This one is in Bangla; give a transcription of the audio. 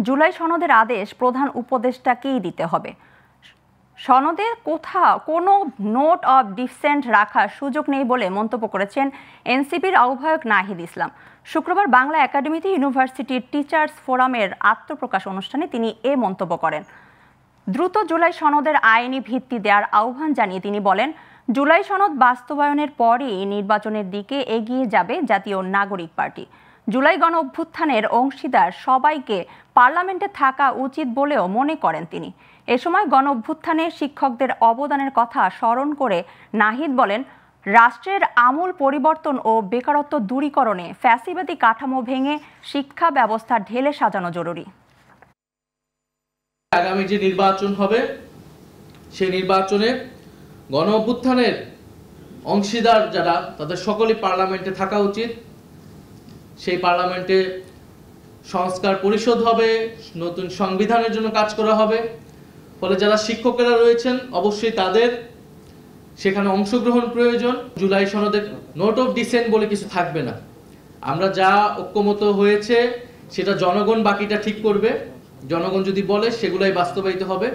জুলাই সনদের আদেশ প্রধান উপদেষ্টাকেই দিতে হবে। সনদে কোনো নোট অব ডিসেন্ট রাখার সুযোগ নেই বলে মন্তব্য করেছেন এনসিপির আহ্বায়ক নাহিদ ইসলাম। শুক্রবার বাংলা একাডেমিতে ইউনিভার্সিটির টিচার্স ফোরামের আত্মপ্রকাশ অনুষ্ঠানে তিনি এ মন্তব্য করেন। দ্রুত জুলাই সনদের আইনি ভিত্তি দেওয়ার আহ্বান জানিয়ে তিনি বলেন, জুলাই সনদ বাস্তবায়নের পরই নির্বাচনের দিকে এগিয়ে যাবে জাতীয় নাগরিক পার্টি। জুলাই গণ অভ্যুত্থানের অংশীদার সবাইকে পার্লামেন্টে থাকা উচিত বলেও মনে করেন তিনি। এ সময় গণ অভ্যুত্থানে শিক্ষকদের অবদানের কথা স্মরণ করে নাহিদ বলেন, রাষ্ট্রের আমূল পরিবর্তন ও বেকারত্ব দূরীকরণে ফ্যাসিবাদী কাঠামো ভেঙে শিক্ষা ব্যবস্থা ঢেলে সাজানো জরুরি। আগামী যে নির্বাচন হবে সেই নির্বাচনে গণ অভ্যুত্থানের অংশীদার যারা তাদের সকলেই পার্লামেন্টে থাকা উচিত। সেই পার্লামেন্টে সংস্কার পরিষদ হবে, নতুন সংবিধানের জন্য কাজ করা হবে। ফলে যারা শিক্ষকেরা রয়েছেন অবশ্যই তাদের সেখানে অংশগ্রহণ প্রয়োজন। জুলাই সনদে নোট অফ ডিসেন্ট বলে কিছু থাকবে না। আমরা যা ঐক্যমত হয়েছে সেটা জনগণ বাকিটা ঠিক করবে। জনগণ যদি বলে সেগুলাই বাস্তবায়িত হবে।